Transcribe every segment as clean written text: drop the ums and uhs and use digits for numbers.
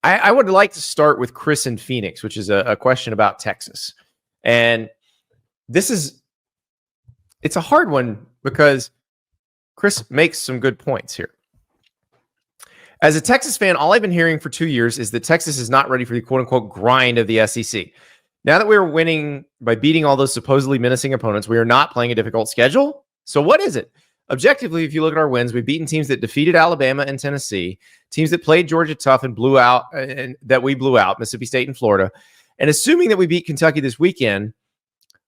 I would like to start with Chris in Phoenix, which is a question about Texas. And it's a hard one because Chris makes some good points here. As a Texas fan, all I've been hearing for 2 years is that Texas is not ready for the quote-unquote grind of the SEC. Now that we're winning by beating all those supposedly menacing opponents, we are not playing a difficult schedule. So what is it? Objectively, if you look at our wins, we've beaten teams that defeated Alabama and Tennessee, teams that played Georgia tough and blew out, and that we blew out, Mississippi State and Florida. And assuming that we beat Kentucky this weekend,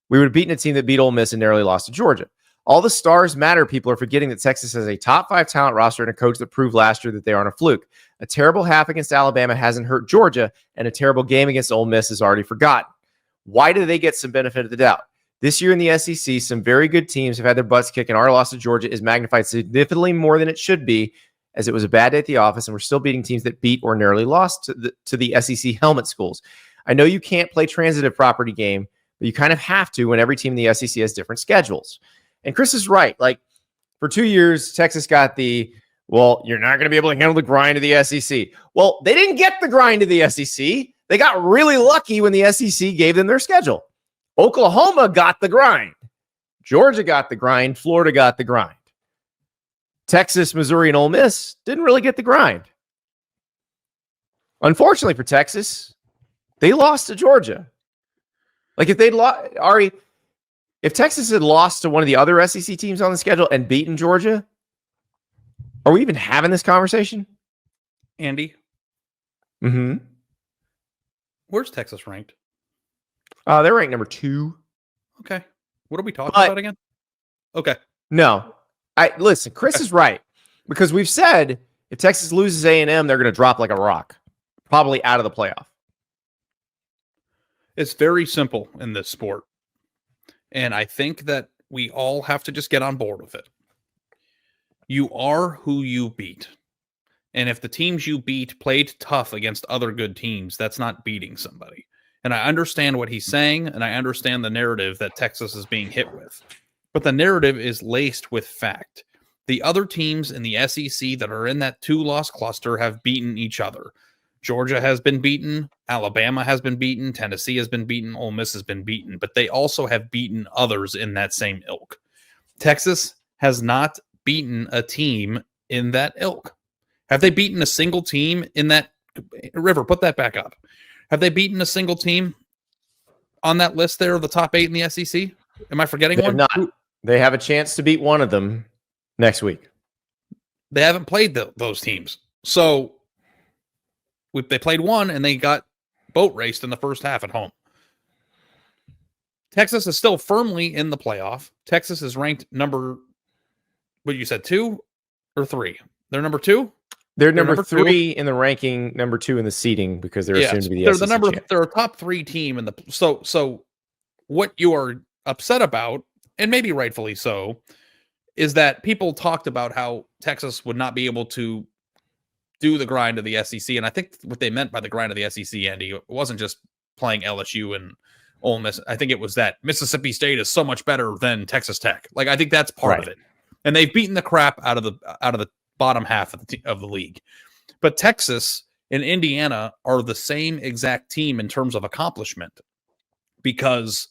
we would have beaten a team that beat Ole Miss and narrowly lost to Georgia. All the stars matter. People are forgetting that Texas has a top 5 talent roster and a coach that proved last year that they aren't a fluke. A terrible half against Alabama hasn't hurt Georgia, and a terrible game against Ole Miss is already forgotten. Why do they get some benefit of the doubt? This year in the SEC, some very good teams have had their butts kicked, and our loss to Georgia is magnified significantly more than it should be, as it was a bad day at the office, and we're still beating teams that beat or narrowly lost to the SEC helmet schools. I know you can't play transitive property game, but you kind of have to when every team in the SEC has different schedules. And Chris is right. Like, for 2 years, Texas got you're not going to be able to handle the grind of the SEC. Well, they didn't get the grind of the SEC. They got really lucky when the SEC gave them their schedule. Oklahoma got the grind. Georgia got the grind. Florida got the grind. Texas, Missouri, and Ole Miss didn't really get the grind. Unfortunately for Texas, they lost to Georgia. Like, if they'd lost, Ari, if Texas had lost to one of the other SEC teams on the schedule and beaten Georgia, are we even having this conversation? Andy? Mm-hmm. Where's Texas ranked? They're ranked number 2. Okay. What are we talking about again? Okay. No. Listen, Chris is right. Because we've said if Texas loses A&M, they're going to drop like a rock. Probably out of the playoff. It's very simple in this sport. And I think that we all have to just get on board with it. You are who you beat. And if the teams you beat played tough against other good teams, that's not beating somebody. And I understand what he's saying, and I understand the narrative that Texas is being hit with. But the narrative is laced with fact. The other teams in the SEC that are in that 2-loss cluster have beaten each other. Georgia has been beaten. Alabama has been beaten. Tennessee has been beaten. Ole Miss has been beaten. But they also have beaten others in that same ilk. Texas has not beaten a team in that ilk. Have they beaten a single team in that? River, put that back up. Have they beaten a single team on that list there of the top 8 in the SEC? Am I forgetting one? Not. They have a chance to beat one of them next week. They haven't played those teams. So they played one and they got boat raced in the first half at home. Texas is still firmly in the playoff. Texas is ranked number, what you said, 2 or 3? They're number 2? They're number 3 in the ranking, number 2 in the seeding because they're assumed to be the SEC champ. They're a top 3 team in the so what you are upset about, and maybe rightfully so, is that people talked about how Texas would not be able to do the grind of the SEC. And I think what they meant by the grind of the SEC, Andy, it wasn't just playing LSU and Ole Miss. I think it was that Mississippi State is so much better than Texas Tech. Like, I think that's part of it. And they've beaten the crap out of the bottom half of the league. But Texas and Indiana are the same exact team in terms of accomplishment because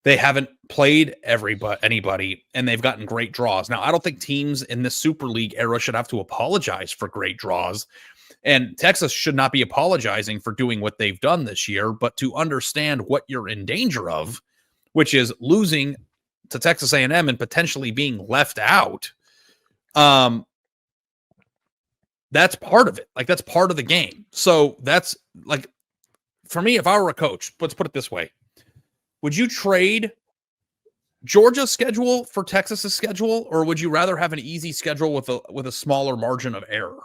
they haven't played anybody, and they've gotten great draws. Now, I don't think teams in this Super League era should have to apologize for great draws, and Texas should not be apologizing for doing what they've done this year, but to understand what you're in danger of, which is losing to Texas A&M and potentially being left out. That's part of it. Like, that's part of the game. So that's like, for me, if I were a coach, let's put it this way. Would you trade Georgia's schedule for Texas's schedule, or would you rather have an easy schedule with a smaller margin of error?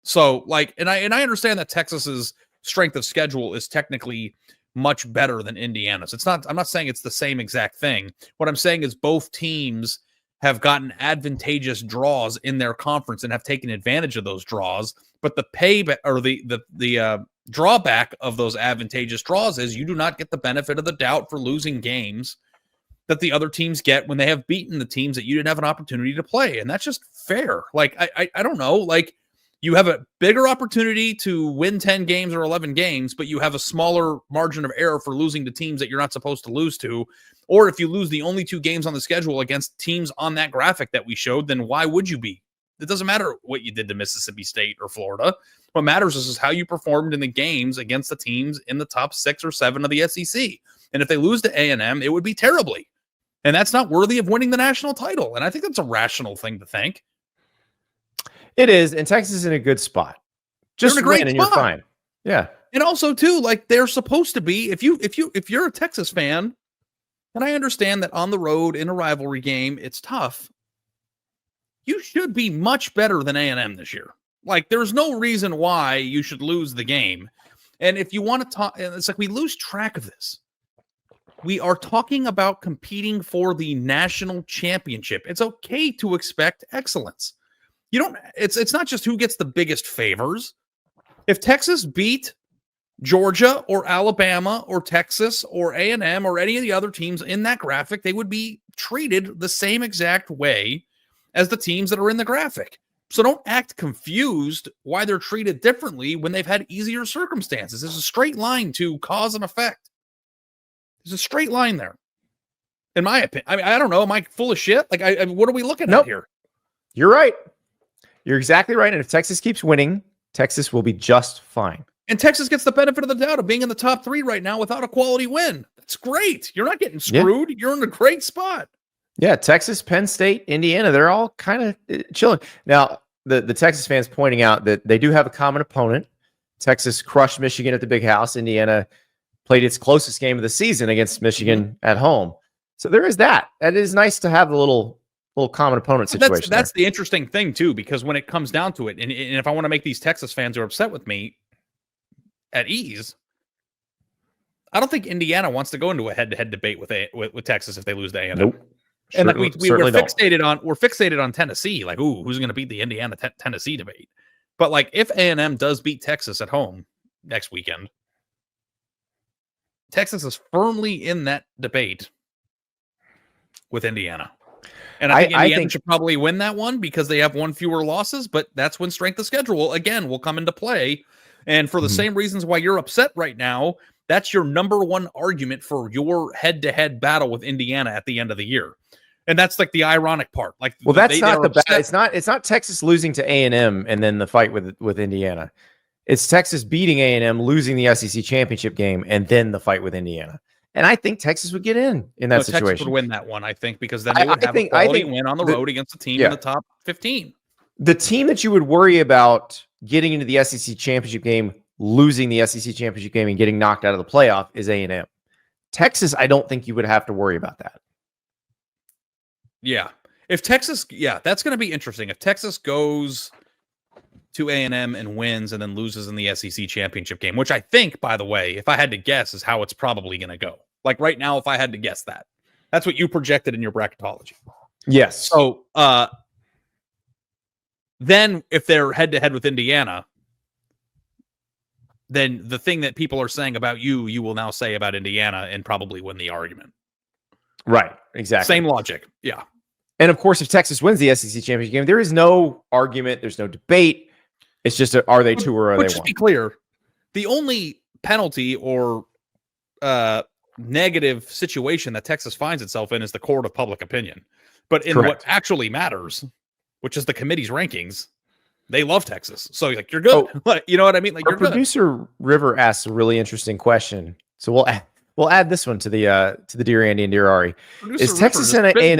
So, like, and I understand that Texas's strength of schedule is technically much better than Indiana's. I'm not saying it's the same exact thing. What I'm saying is both teams have gotten advantageous draws in their conference and have taken advantage of those draws. But the payback or the drawback of those advantageous draws is you do not get the benefit of the doubt for losing games that the other teams get when they have beaten the teams that you didn't have an opportunity to play. And that's just fair. Like, I don't know. Like, You have a bigger opportunity to win 10 games or 11 games, but you have a smaller margin of error for losing to teams that you're not supposed to lose to. Or if you lose the only 2 games on the schedule against teams on that graphic that we showed, then why would you be? It doesn't matter what you did to Mississippi State or Florida. What matters is how you performed in the games against the teams in the top 6 or 7 of the SEC. And if they lose to A&M, it would be terribly. And that's not worthy of winning the national title. And I think that's a rational thing to think. It is, and Texas is in a good spot. Just They're in a great win and spot. you're fine. Yeah. And also, too, like they're supposed to be, if you're a Texas fan, and I understand that on the road in a rivalry game, it's tough. You should be much better than A&M this year. Like, there's no reason why you should lose the game. And if you want to talk, it's like we lose track of this. We are talking about competing for the national championship. It's okay to expect excellence. You don't, it's not just who gets the biggest favors. If Texas beat Georgia or Alabama or Texas or A&M or any of the other teams in that graphic, they would be treated the same exact way as the teams that are in the graphic. So don't act confused why they're treated differently when they've had easier circumstances. There's a straight line to cause and effect. There's a straight line there. In my opinion, I mean, I don't know. Am I full of shit? Like, what are we looking at here? You're right. You're exactly right. And if Texas keeps winning, Texas will be just fine. And Texas gets the benefit of the doubt of being in the top 3 right now without a quality win. That's great. You're not getting screwed. Yeah. You're in a great spot. Yeah, Texas, Penn State, Indiana, they're all kind of chilling. Now, the Texas fans pointing out that they do have a common opponent. Texas crushed Michigan at the Big House. Indiana played its closest game of the season against Michigan at home. So there is that. That is nice to have a little common opponent situation. That's the interesting thing, too, because when it comes down to it, and if I want to make these Texas fans who are upset with me at ease, I don't think Indiana wants to go into a head-to-head debate with Texas if they lose to A&M. Nope. And like we're fixated on Tennessee, like, ooh, who's going to beat the Indiana Tennessee debate? But like, if A&M does beat Texas at home next weekend, Texas is firmly in that debate with Indiana. And I think Indiana should probably win that one because they have 1 fewer losses, but that's when strength of schedule, again, will come into play. And for the same reasons why you're upset right now, that's your number 1 argument for your head-to-head battle with Indiana at the end of the year. And that's like the ironic part. Like, well, that's not the bad. It's not Texas losing to A&M and then the fight with Indiana. It's Texas beating A&M, losing the SEC championship game, and then the fight with Indiana. And I think Texas would get in that situation. Texas would win that one, I think, because then they would have a quality win on the road against a team in the top 15. The team that you would worry about getting into the SEC championship game, losing the SEC championship game, and getting knocked out of the playoff is A&M. Texas, I don't think you would have to worry about that. Yeah. If Texas, that's going to be interesting. If Texas goes to A&M and wins and then loses in the SEC championship game, which I think, by the way, if I had to guess, is how it's probably going to go. Like right now, if I had to guess that's what you projected in your bracketology. Yes. So then if they're head-to-head with Indiana, then the thing that people are saying about you will now say about Indiana and probably win the argument. Right. Exactly. Same logic. Yeah. And of course, if Texas wins the SEC championship game, there is no argument. There's no debate. It's just, are they 2 or are they 1? Just be clear, the only penalty or negative situation that Texas finds itself in is the court of public opinion. But in what actually matters, which is the committee's rankings, they love Texas. So like, you're good. You know what I mean? Like, our producer River asks a really interesting question. So we'll add this one to the Dear Andy and Dear Ari. Is Texas A&M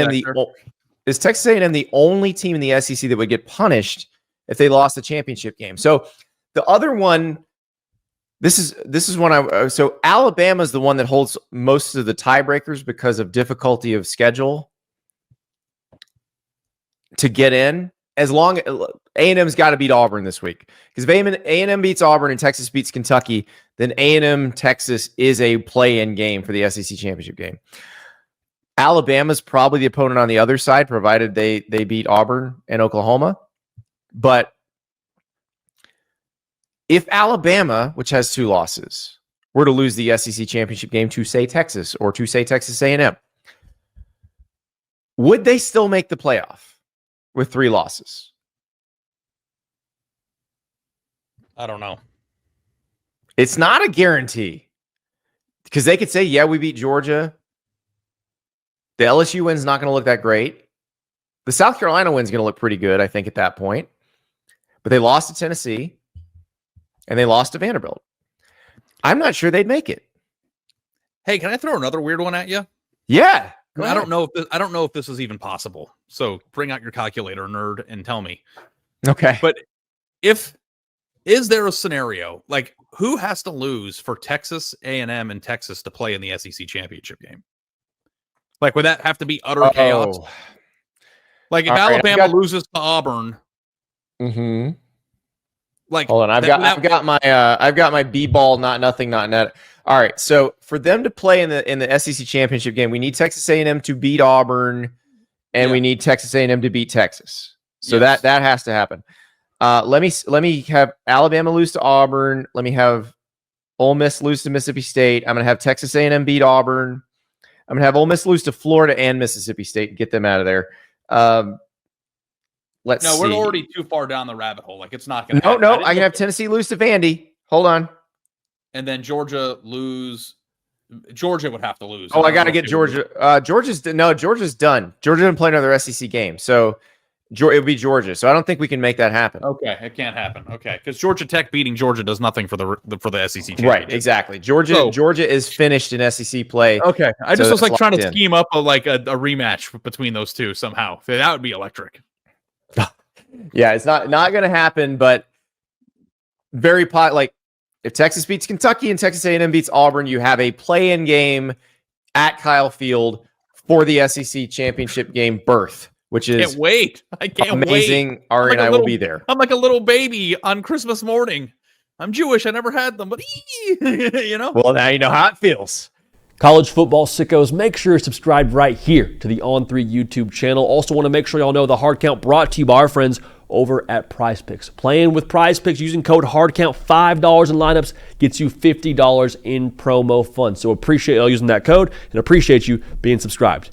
the only team in the SEC that would get punished if they lost the championship game? So the other one, this is one so Alabama's the one that holds most of the tiebreakers because of difficulty of schedule to get in. As long as A&M's got to beat Auburn this week, because if A&M beats Auburn and Texas beats Kentucky, then A&M Texas is a play-in game for the SEC championship game. Alabama's probably the opponent on the other side, provided they beat Auburn and Oklahoma. But if Alabama, which has 2 losses, were to lose the SEC championship game to, say, Texas or to, say, Texas A&M, would they still make the playoff with 3 losses? I don't know. It's not a guarantee because they could say, yeah, we beat Georgia. The LSU win's not going to look that great. The South Carolina win's going to look pretty good, I think, at that point. But they lost to Tennessee and they lost to Vanderbilt. I'm not sure they'd make it. Hey, can I throw another weird one at you? Yeah. I don't know if this is even possible. So bring out your calculator, nerd, and tell me. Okay. But is there a scenario like who has to lose for Texas A&M and Texas to play in the SEC championship game? Like, would that have to be utter chaos? Like, if Alabama loses to Auburn, like, hold on, I've got my B-ball, not nothing, not net. All right, so for them to play in the SEC championship game, we need Texas A&M to beat Auburn, and we need Texas A&M to beat Texas. So that has to happen. Let me have Alabama lose to Auburn. Let me have Ole Miss lose to Mississippi State. I'm gonna have Texas A&M beat Auburn. I'm gonna have Ole Miss lose to Florida and Mississippi State and get them out of there. Let's see. We're already too far down the rabbit hole. Like, it's not gonna. No. I can have Tennessee lose to Vandy. Hold on. And then Georgia lose. Georgia would have to lose. Oh, I got to get Georgia. Georgia's done. Georgia didn't play another SEC game, so it would be Georgia. So I don't think we can make that happen. Okay, it can't happen. Okay, because Georgia Tech beating Georgia does nothing for the SEC championship. Right, exactly. Georgia is finished in SEC play. Okay, I just was like trying to scheme up a rematch between those two somehow. That would be electric. Yeah, it's not going to happen, but very like if Texas beats Kentucky and Texas A&M beats Auburn, you have a play-in game at Kyle Field for the SEC championship game berth, which is can't wait. I can't amazing. Wait. Ari and I will be there. I'm like a little baby on Christmas morning. I'm Jewish. I never had them, but you know. Well, now you know how it feels. College football sickos, make sure you're subscribed right here to the On3 YouTube channel. Also want to make sure y'all know the Hard Count brought to you by our friends over at Prize Picks. Playing with Prize Picks using code HARDCOUNT, $5 in lineups gets you $50 in promo funds. So appreciate y'all using that code and appreciate you being subscribed.